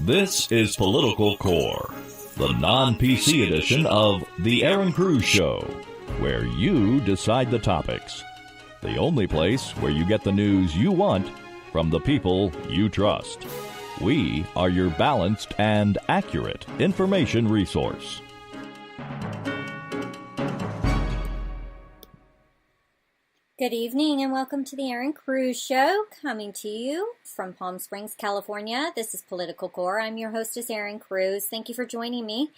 This is Political Core, the non-PC edition of The Aaron Cruz Show, where you decide the topics. The only place where you get the news you want from the people you trust. We are your balanced and accurate information resource. Good evening and welcome to the Aaron Cruz Show, coming to you from Palm Springs, California. This is Political Core. I'm your hostess, Aaron Cruz. Thank you for joining me.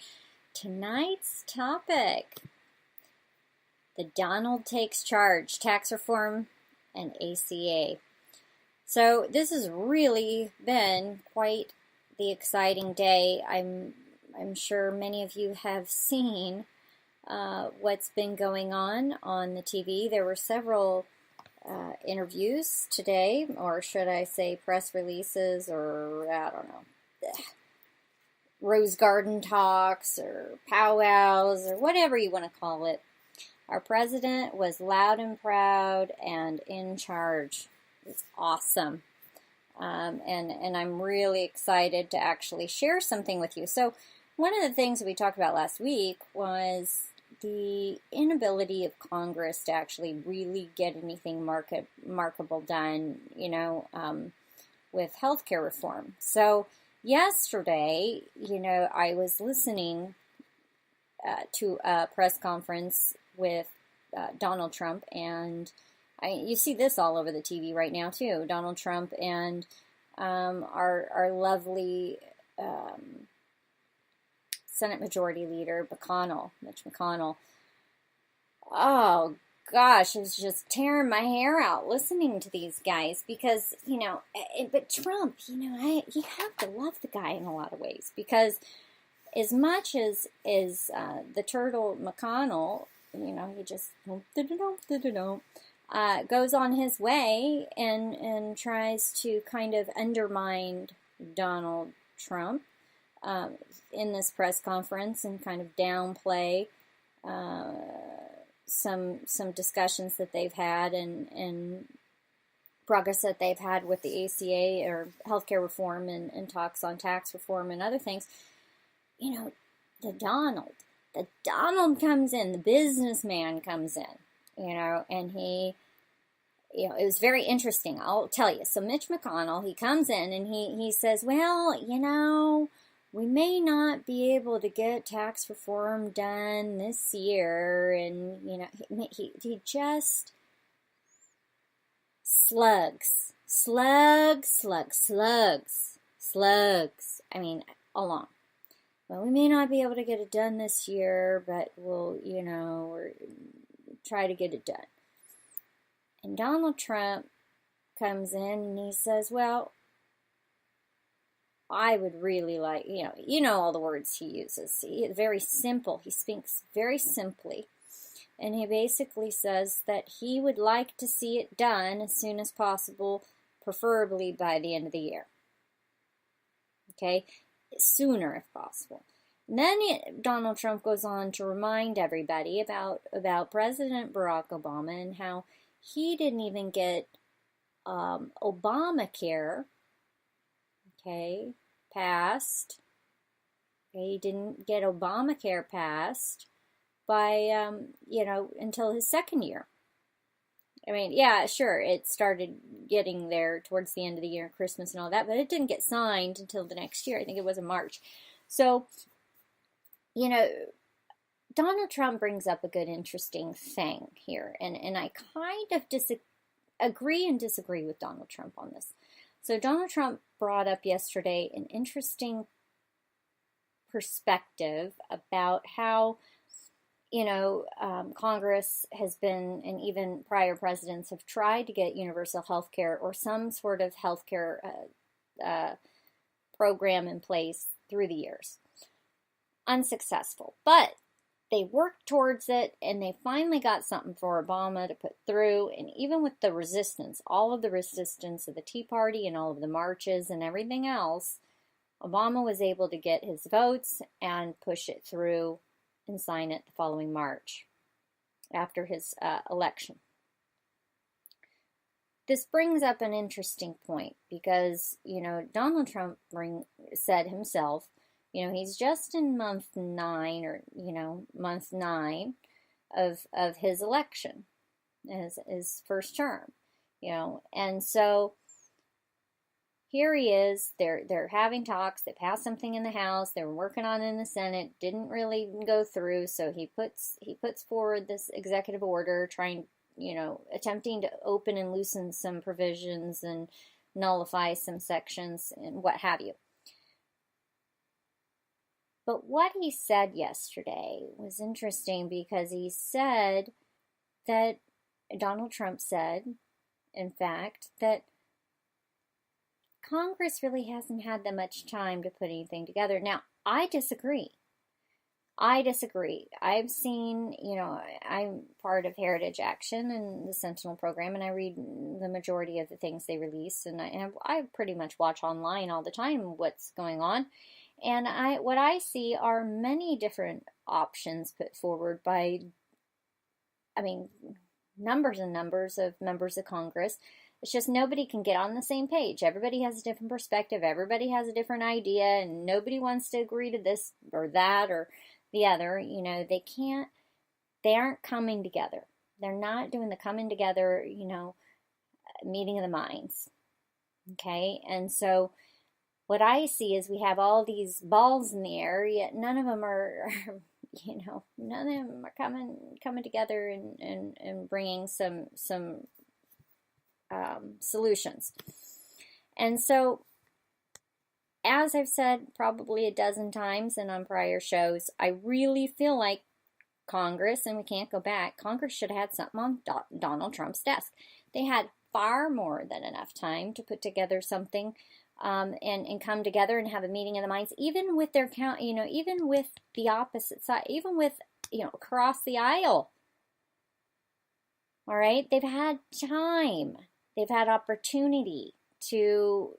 Tonight's topic, the Donald takes charge, tax reform and ACA. So this has really been quite the exciting day. I'm sure many of you have seen what's been going on the TV. There were several interviews today, or should I say press releases, or I don't know, Rose Garden talks, or powwows, or whatever you want to call it. Our president was loud and proud and in charge. It's awesome. And I'm really excited to actually share something with you. So one of the things that we talked about last week was the inability of Congress to actually really get anything markable done, with healthcare reform. So yesterday, I was listening to a press conference with Donald Trump, and you see this all over the TV right now too. Donald Trump and our lovely Senate Majority Leader Mitch McConnell. Oh gosh, I was just tearing my hair out listening to these guys because, but Trump, you have to love the guy in a lot of ways, because as much as the turtle McConnell, he just goes on his way and tries to kind of undermine Donald Trump in this press conference and kind of downplay some discussions that they've had and progress that they've had with the ACA or healthcare reform and talks on tax reform and other things. The Donald comes in, the businessman comes in, and he, it was very interesting. I'll tell you. So Mitch McConnell, he comes in and he says, well, we may not be able to get tax reform done this year. And, he just slugs. I mean, along. Well, we may not be able to get it done this year, but we'll, try to get it done. And Donald Trump comes in and he says, well, I would really like, all the words he uses. Very simple. He speaks very simply. And he basically says that he would like to see it done as soon as possible, preferably by the end of the year. Okay? Sooner if possible. And then Donald Trump goes on to remind everybody about President Barack Obama and how he didn't even get Obamacare, passed. He didn't get Obamacare passed by, until his second year. I mean, yeah, sure, it started getting there towards the end of the year, Christmas and all that, but it didn't get signed until the next year. I think it was in March. So, Donald Trump brings up a good, interesting thing here, and I kind of agree and disagree with Donald Trump on this. So Donald Trump brought up yesterday an interesting perspective about how, Congress has been, and even prior presidents have tried to get universal health care or some sort of health care program in place through the years. Unsuccessful. But they worked towards it, and they finally got something for Obama to put through. And even with the resistance, all of the resistance of the Tea Party and all of the marches and everything else, Obama was able to get his votes and push it through and sign it the following March after his election. this brings up an interesting point because, Donald Trump said himself, he's just in month 9 or, month 9 of his election, his first term, and so here he is. They're having talks. They passed something in the House. They were working on it in the Senate. Didn't really go through. So he puts forward this executive order, attempting to open and loosen some provisions and nullify some sections and what have you. But what he said yesterday was interesting because he said that Donald Trump said, in fact, that Congress really hasn't had that much time to put anything together. Now, I disagree. I've seen, I'm part of Heritage Action and the Sentinel program, and I read the majority of the things they release, and I pretty much watch online all the time what's going on. And what I see are many different options put forward by, numbers and numbers of members of Congress. It's just nobody can get on the same page. Everybody has a different perspective. Everybody has a different idea, and nobody wants to agree to this or that or the other. They aren't coming together. They're not doing the coming together, meeting of the minds. Okay? And so what I see is we have all these balls in the air, yet none of them are none of them are coming together and bringing some solutions. And so, as I've said probably a dozen times and on prior shows, I really feel like Congress, and we can't go back, Congress should have had something on Donald Trump's desk. They had far more than enough time to put together something and come together and have a meeting of the minds, even with their even with the opposite side, even with, across the aisle. All right, they've had time. They've had opportunity to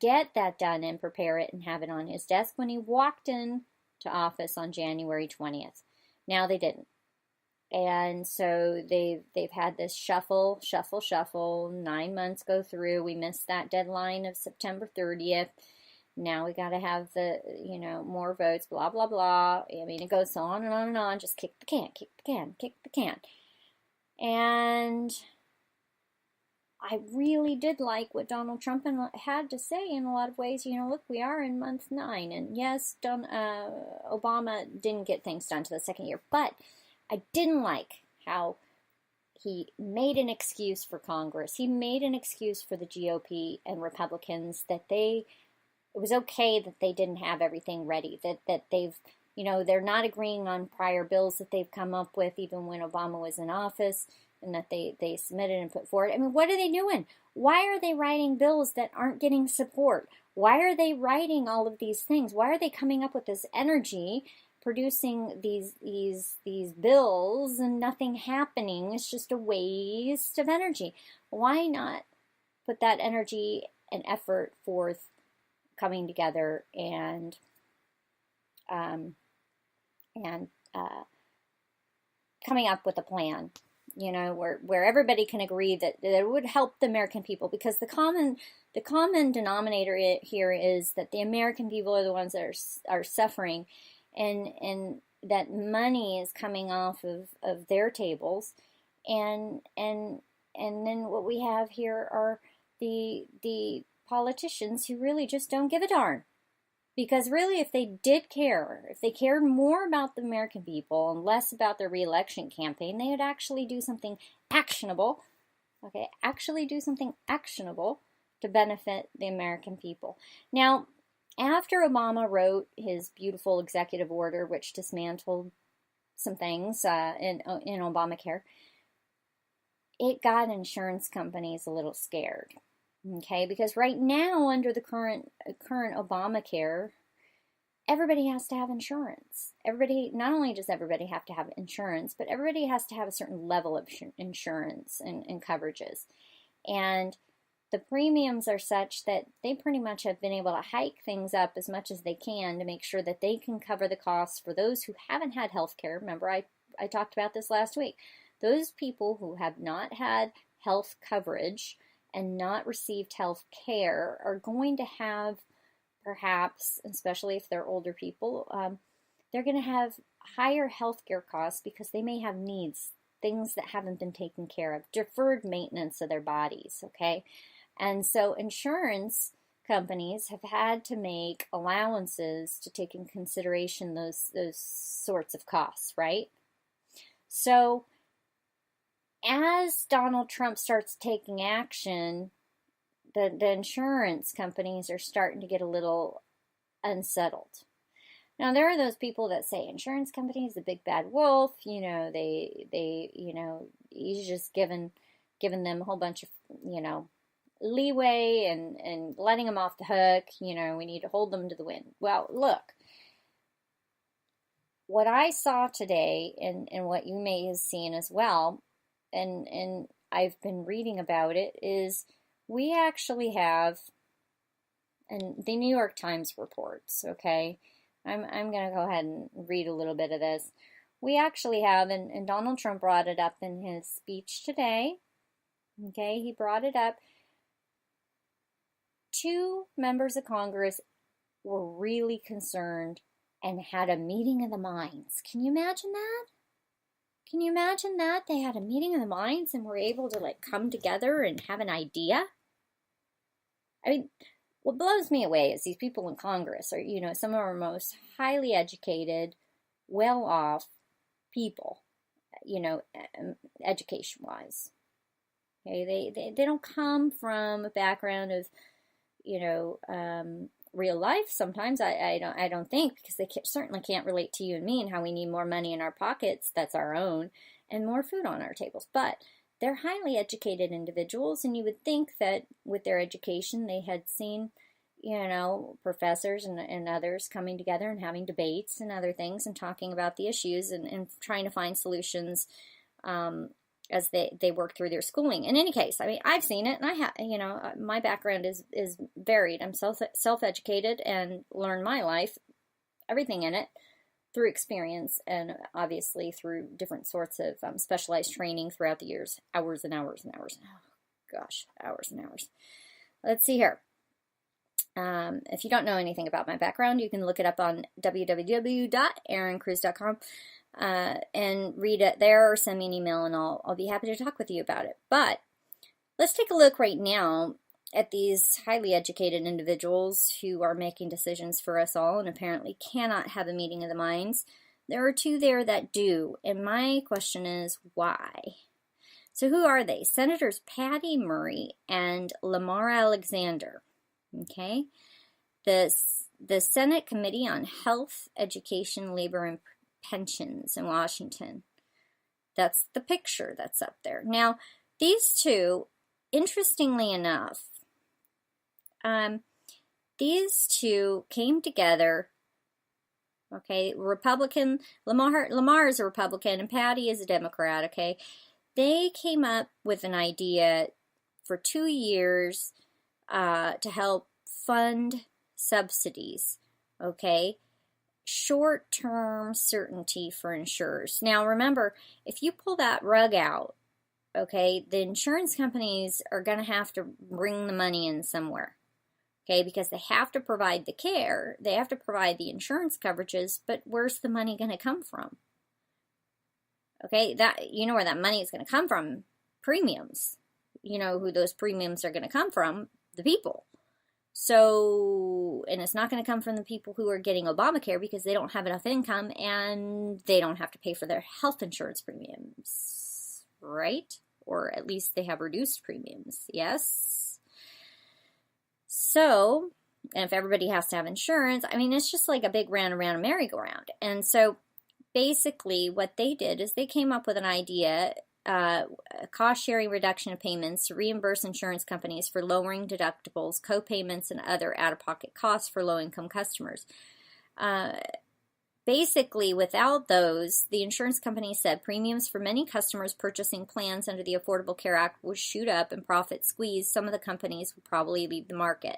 get that done and prepare it and have it on his desk when he walked in to office on January 20th. Now they didn't. And so they've had this shuffle. 9 months go through. We missed that deadline of September 30th. Now we got to have the, more votes, blah, blah, blah. It goes on and on and on. Just kick the can. And I really did like what Donald Trump had to say in a lot of ways. Look, we are in month 9. And yes, Obama didn't get things done to the second year. But I didn't like how he made an excuse for Congress. He made an excuse for the GOP and Republicans that it was okay that they didn't have everything ready, that they've, they're not agreeing on prior bills that they've come up with even when Obama was in office, and that they submitted and put forward. What are they doing? Why are they writing bills that aren't getting support? Why are they writing all of these things? Why are they coming up with this energy, producing these bills and nothing happening? It's just a waste of energy. Why not put that energy and effort forth coming together and coming up with a plan, where everybody can agree that it would help the American people, because the common denominator here is that the American people are the ones that are suffering, and that money is coming off of their tables, and then what we have here are the politicians who really just don't give a darn. Because really, if they did care, if they cared more about the American people and less about their re-election campaign, they would actually do something actionable, to benefit the American people. Now, after Obama wrote his beautiful executive order, which dismantled some things in Obamacare, it got insurance companies a little scared. Okay, because right now, under the current Obamacare, everybody has to have insurance. Not only does everybody have to have insurance, but everybody has to have a certain level of insurance and coverages. And the premiums are such that they pretty much have been able to hike things up as much as they can to make sure that they can cover the costs for those who haven't had health care. Remember, I talked about this last week. Those people who have not had health coverage and not received health care are going to have, perhaps, especially if they're older people, they're going to have higher healthcare costs because they may have needs, things that haven't been taken care of, deferred maintenance of their bodies, okay? And so insurance companies have had to make allowances to take in consideration those sorts of costs, right? So as Donald Trump starts taking action, the insurance companies are starting to get a little unsettled. Now, there are those people that say insurance companies, the big bad wolf, he's just giving them a whole bunch of, leeway and letting them off the hook. We need to hold them to the wind. Well, look, what I saw today and what you may have seen as well, and I've been reading about it, is we actually have, and the New York Times reports, okay, I'm going to go ahead and read a little bit of this. We actually have, and Donald Trump brought it up in his speech today, okay, he brought it up. 2 members of Congress were really concerned and had a meeting of the minds. Can you imagine that? Can you imagine that? They had a meeting of the minds and were able to come together and have an idea? I mean, what blows me away is these people in Congress are, some of our most highly educated, well-off people, education-wise. Okay, they don't come from a background of, real life. Sometimes I don't think, because they certainly can't relate to you and me and how we need more money in our pockets, that's our own, and more food on our tables. But they're highly educated individuals, and you would think that with their education they had seen, professors and others coming together and having debates and other things and talking about the issues and trying to find solutions as they work through their schooling. In any case, I mean, I've seen it, and I have, my background is varied. I'm self-educated and learned my life, everything in it, through experience and obviously through different sorts of specialized training throughout the years, hours and hours and hours. Oh, gosh, hours and hours. Let's see here. If you don't know anything about my background, you can look it up on www.aaroncruz.com. And read it there or send me an email and I'll be happy to talk with you about it. But let's take a look right now at these highly educated individuals who are making decisions for us all and apparently cannot have a meeting of the minds. There are 2 there that do, and my question is why? So who are they? Senators Patty Murray and Lamar Alexander. Okay, the Senate Committee on Health, Education, Labor, and Pensions in Washington. That's the picture that's up there. Now, these 2, interestingly enough, these 2 came together. Okay, Republican, Lamar is a Republican and Patty is a Democrat, okay? They came up with an idea for 2 years to help fund subsidies, okay? Short-term certainty for insurers. Now, remember, if you pull that rug out, okay, the insurance companies are going to have to bring the money in somewhere, okay, because they have to provide the care, they have to provide the insurance coverages, but where's the money going to come from? Okay, that where that money is going to come from, premiums. You know who those premiums are going to come from, the people. So, and it's not going to come from the people who are getting Obamacare because they don't have enough income and they don't have to pay for their health insurance premiums, right? Or at least they have reduced premiums, yes? So, and if everybody has to have insurance, I mean, it's just like a big round around a merry-go-round. And so, basically, what they did is they came up with an idea, cost-sharing reduction of payments to reimburse insurance companies for lowering deductibles, co-payments, and other out-of-pocket costs for low-income customers. Basically, without those, the insurance company said premiums for many customers purchasing plans under the Affordable Care Act would shoot up and profits squeeze. Some of the companies would probably leave the market.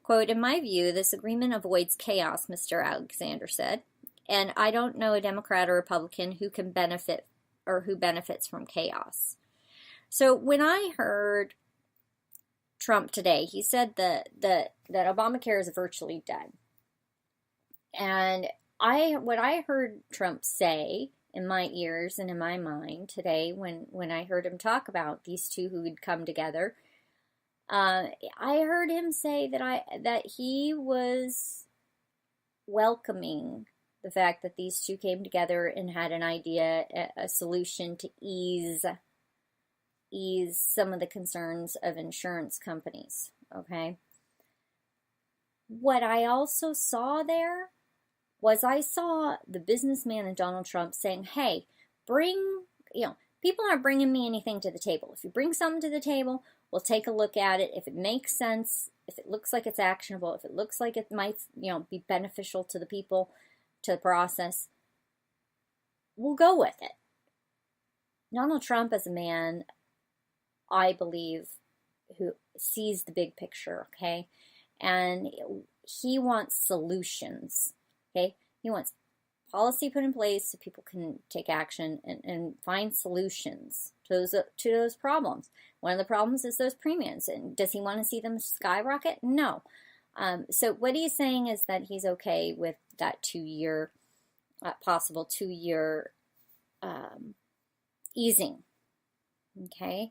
Quote, "In my view, this agreement avoids chaos," Mr. Alexander said, "and I don't know a Democrat or Republican who can benefit or who benefits from chaos." So when I heard Trump today, he said that Obamacare is virtually dead. And what I heard Trump say in my ears and in my mind today, when I heard him talk about these two who had come together, I heard him say that he was welcoming the fact that these two came together and had an idea, a solution to ease some of the concerns of insurance companies. Okay. What I also saw there was I saw the businessman and Donald Trump saying, hey, people aren't bringing me anything to the table. If you bring something to the table, we'll take a look at it. If it makes sense, if it looks like it's actionable, if it looks like it might, be beneficial to the people, to the process, we'll go with it. Donald Trump is a man, I believe, who sees the big picture, okay? And he wants solutions, okay? He wants policy put in place so people can take action and find solutions to those problems. One of the problems is those premiums. And does he want to see them skyrocket? No. So what he's saying is that he's okay with that possible 2-year easing. Okay.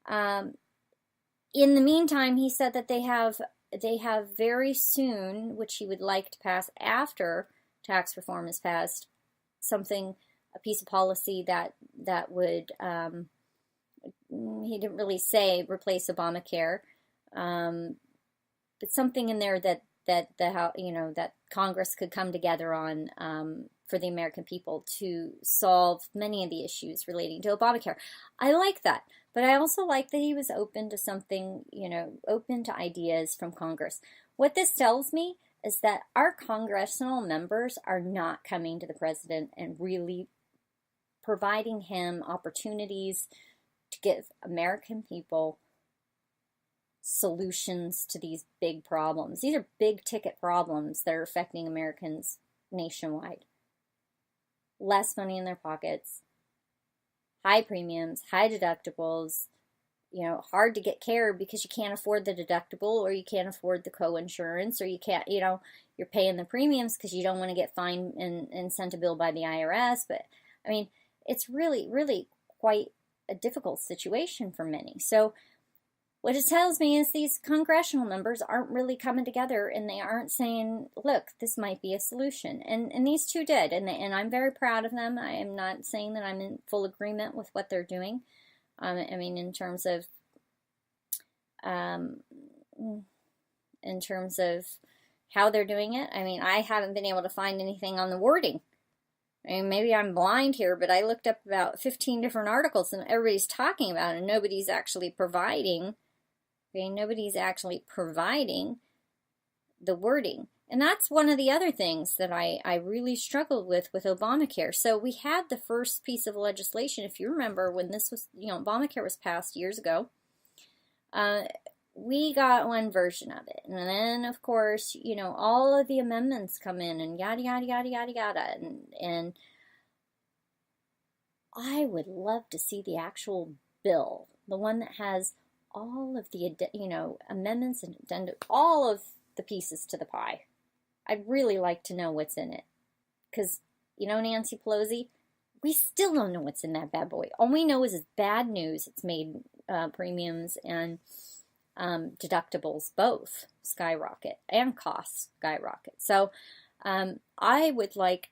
In the meantime, he said that they have very soon, which he would like to pass after tax reform is passed, a piece of policy that would, he didn't really say replace Obamacare, but something in there that Congress could come together on for the American people to solve many of the issues relating to Obamacare. I like that, but I also like that he was open to something, open to ideas from Congress. What this tells me is that our congressional members are not coming to the president and really providing him opportunities to give American people solutions to these big problems. These are big ticket problems that are affecting Americans nationwide. Less money in their pockets, high premiums, high deductibles, hard to get care because you can't afford the deductible or you can't afford the co-insurance or you can't, you're paying the premiums because you don't want to get fined and sent a bill by the IRS. But, it's really, really quite a difficult situation for many. So what it tells me is these congressional members aren't really coming together and they aren't saying, look, this might be a solution. And these two did. And I'm very proud of them. I am not saying that I'm in full agreement with what they're doing. In terms of how they're doing it, I haven't been able to find anything on the wording. Maybe I'm blind here, but I looked up about 15 different articles and everybody's talking about it and nobody's actually providing the wording. And that's one of the other things that I really struggled with Obamacare. So we had the first piece of legislation, if you remember, when this was, Obamacare was passed years ago. We got one version of it. And then, of course, all of the amendments come in and yada, yada, yada, yada, yada. And I would love to see the actual bill, the one that has all of the, amendments and all of the pieces to the pie. I'd really like to know what's in it. Because, Nancy Pelosi, we still don't know what's in that bad boy. All we know is it's bad news. It's made premiums and deductibles both skyrocket and costs skyrocket. So I would like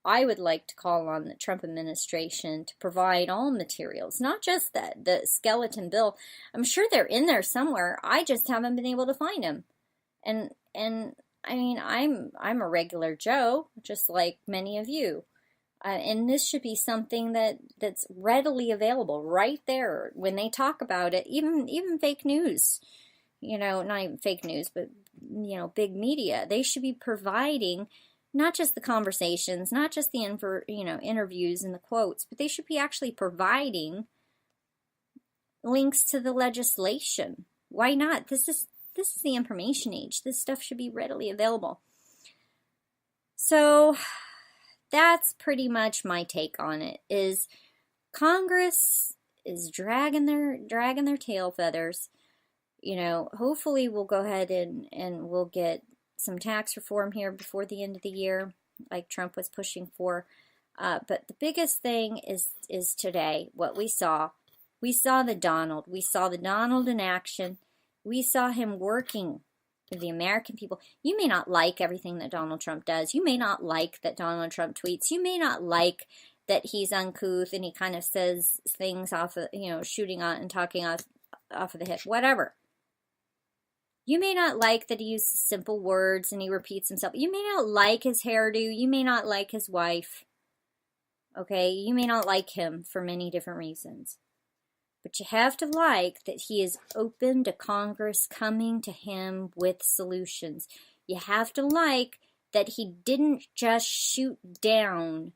to call on the Trump administration to provide all materials, not just the skeleton bill. I'm sure they're in there somewhere. I just haven't been able to find them. And I'm a regular Joe, just like many of you. And this should be something that's readily available right there when they talk about it. Even fake news, not even fake news, but big media. They should be providing not just the conversations, not just the interviews and the quotes, but they should be actually providing links to the legislation. Why not? This is the information age. This stuff should be readily available. So that's pretty much my take on it. Is Congress is dragging their tail feathers. Hopefully we'll go ahead and we'll get some tax reform here before the end of the year, like Trump was pushing for. But the biggest thing is today, what we saw. We saw the Donald. We saw the Donald in action. We saw him working with the American people. You may not like everything that Donald Trump does. You may not like that Donald Trump tweets. You may not like that he's uncouth and he kind of says things off of, shooting on and talking off of the hip, whatever. You may not like that he uses simple words and he repeats himself. You may not like his hairdo. You may not like his wife. Okay? You may not like him for many different reasons. But you have to like that he is open to Congress coming to him with solutions. You have to like that he didn't just shoot down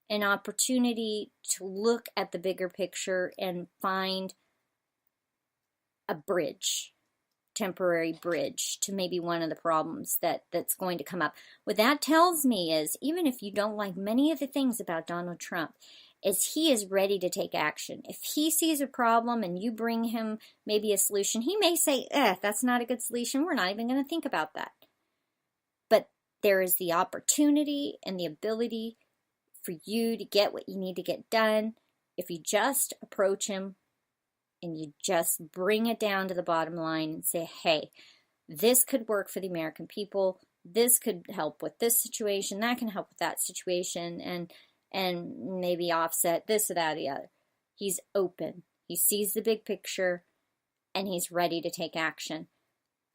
an opportunity to look at the bigger picture and find a bridge, temporary bridge to maybe one of the problems that's going to come up. What that tells me is, even if you don't like many of the things about Donald Trump, is he is ready to take action. If he sees a problem and you bring him maybe a solution, he may say, that's not a good solution. We're not even going to think about that. But there is the opportunity and the ability for you to get what you need to get done if you just approach him and you just bring it down to the bottom line and say, hey, this could work for the American people. This could help with this situation. That can help with that situation. And maybe offset this or that or the other. He's open. He sees the big picture, and he's ready to take action.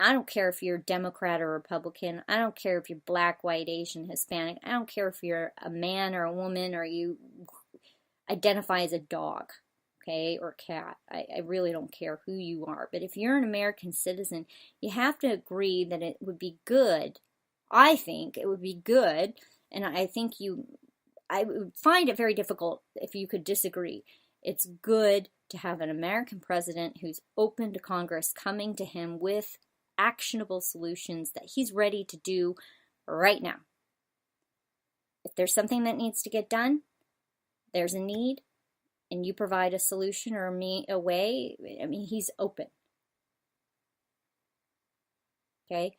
I don't care if you're Democrat or Republican. I don't care if you're black, white, Asian, Hispanic. I don't care if you're a man or a woman or you identify as a dog, okay, or cat. I really don't care who you are. But if you're an American citizen, you have to agree that it would be good. I think it would be good, and I would find it very difficult if you could disagree. It's good to have an American president who's open to Congress coming to him with actionable solutions that he's ready to do right now. If there's something that needs to get done, there's a need, and you provide a solution or a way, he's open. Okay?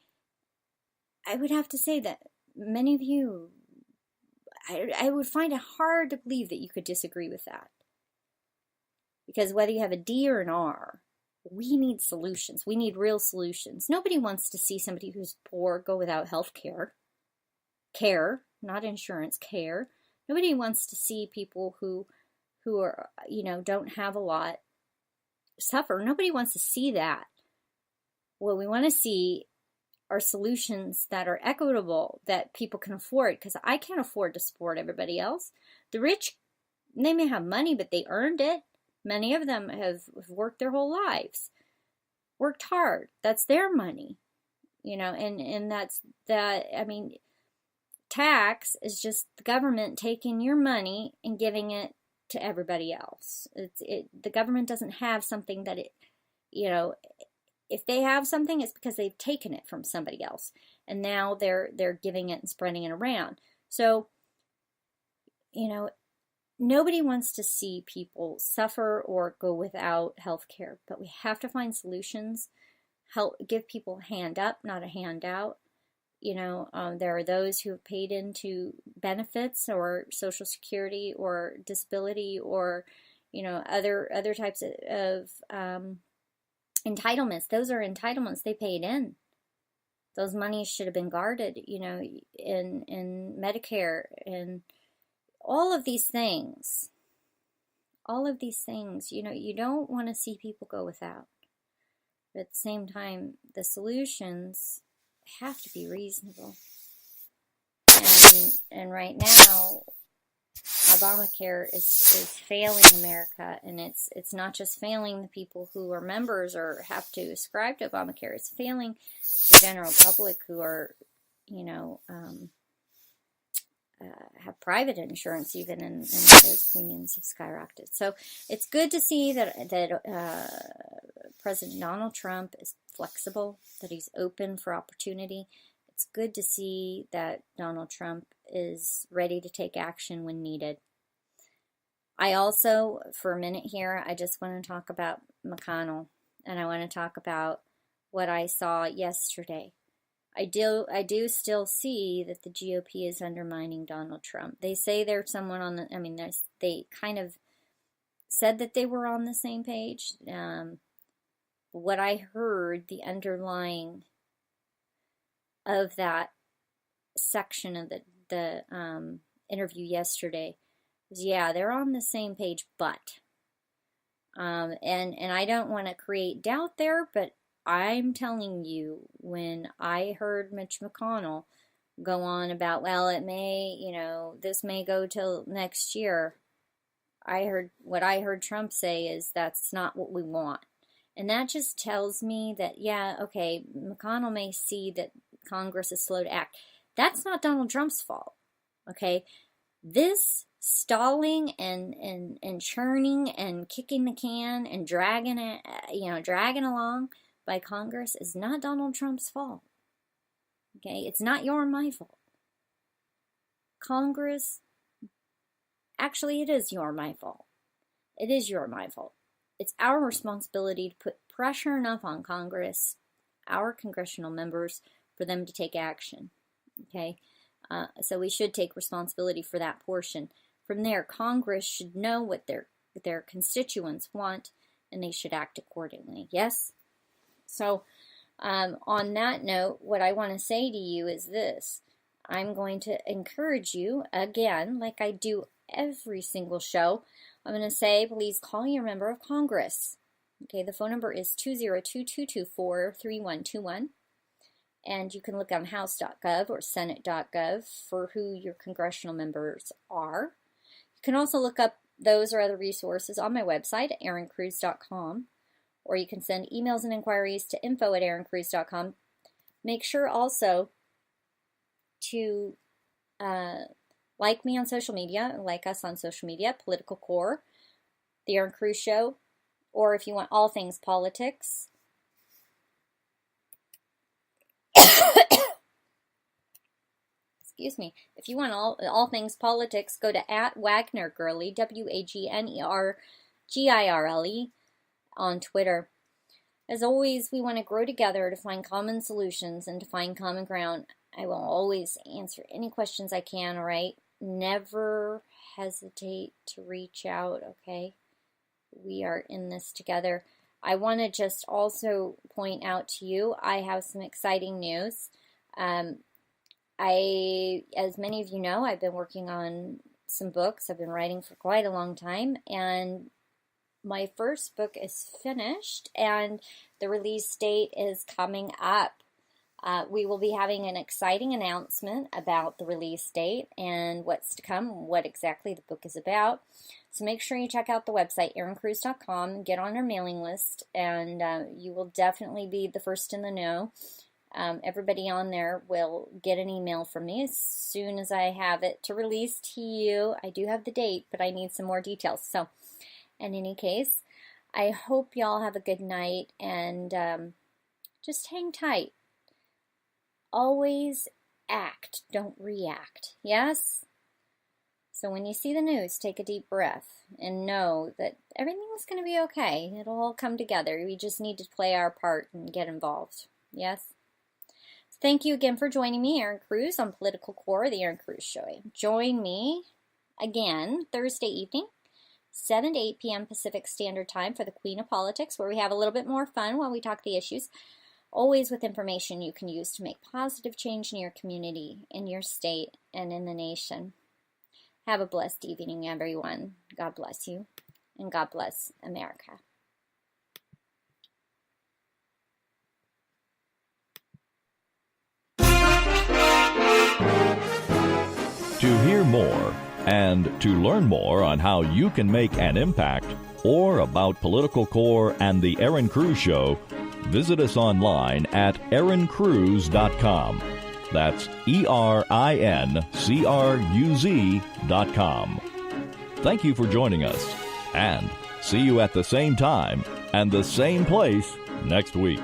I would have to say that many of you, I would find it hard to believe that you could disagree with that. Because whether you have a D or an R, we need solutions. We need real solutions. Nobody wants to see somebody who's poor go without health care. Care, not insurance, care. Nobody wants to see people who are, don't have a lot suffer. Nobody wants to see that. What we want to see are solutions that are equitable, that people can afford, because I can't afford to support everybody else. The rich, they may have money, but they earned it. Many of them have worked their whole lives, worked hard. That's their money, and tax is just the government taking your money and giving it to everybody else. The government doesn't have something that if they have something, it's because they've taken it from somebody else, and now they're giving it and spreading it around. So, nobody wants to see people suffer or go without health care, but we have to find solutions. Give people a hand up, not a handout. There are those who have paid into benefits or Social Security or disability or, other types of entitlements. Those are entitlements they paid in. Those monies should have been guarded, in Medicare and all of these things. You don't want to see people go without. But at the same time, the solutions have to be reasonable. And right now, Obamacare is failing America, and it's not just failing the people who are members or have to ascribe to Obamacare. It's failing the general public who are, have private insurance even, and those premiums have skyrocketed. So it's good to see that President Donald Trump is flexible, that he's open for opportunity. It's good to see that Donald Trump is ready to take action when needed. I also, for a minute here, I just want to talk about McConnell, and I want to talk about what I saw yesterday. I do still see that the GOP is undermining Donald Trump. They say there's someone on the, they kind of said that they were on the same page. What I heard, the underlying of that section of the interview yesterday was, yeah, they're on the same page, but, and I don't want to create doubt there, but I'm telling you, when I heard Mitch McConnell go on about, well, it may, this may go till next year, what I heard Trump say is that's not what we want. And that just tells me that, yeah, okay, McConnell may see that Congress is slow to act. That's not Donald Trump's fault, okay? This stalling and churning and kicking the can and dragging it, dragging along by Congress is not Donald Trump's fault, okay? It's not your or my fault. Congress, actually, it is your or my fault. It is your or my fault. It's our responsibility to put pressure enough on Congress, our congressional members, for them to take action, okay? So we should take responsibility for that portion. From there, Congress should know what their constituents want, and they should act accordingly, yes? So on that note, what I want to say to you is this. I'm going to encourage you, again, like I do every single show, I'm going to say, please call your member of Congress. Okay, the phone number is 202-224-3121. And you can look on house.gov or senate.gov for who your congressional members are. You can also look up those or other resources on my website at aaroncruz.com. Or you can send emails and inquiries to info@aaroncruz.com. Make sure also to like me on social media, like us on social media, Political Core, The Aaron Cruz Show, or if you want all things politics, excuse me, if you want all things politics, go to @WagnerGirlie, WagnerGirle, on Twitter. As always, we want to grow together to find common solutions and to find common ground. I will always answer any questions I can, all right? Never hesitate to reach out, okay? We are in this together. I want to just also point out to you, I have some exciting news. As many of you know, I've been working on some books. I've been writing for quite a long time, and my first book is finished, and the release date is coming up. We will be having an exciting announcement about the release date and what's to come, what exactly the book is about. So make sure you check out the website, aaroncruz.com, get on our mailing list, and you will definitely be the first in the know. Everybody on there will get an email from me as soon as I have it to release to you. I do have the date, but I need some more details. So in any case, I hope y'all have a good night, and just hang tight. Always act, don't react, yes? So when you see the news, take a deep breath and know that everything's going to be okay. It'll all come together. We just need to play our part and get involved, yes? So thank you again for joining me, Aaron Cruz, on Political Core, The Aaron Cruz Show. Join me again Thursday evening, 7 to 8 p.m. Pacific Standard Time for the Queen of Politics, where we have a little bit more fun while we talk the issues. Always with information you can use to make positive change in your community, in your state, and in the nation. Have a blessed evening, everyone. God bless you, and God bless America. To hear more and to learn more on how you can make an impact, or about Political Core and The Aaron Cruz Show, visit us online at aaroncruz.com. That's ERINCRUZ.com. Thank you for joining us, and see you at the same time and the same place next week.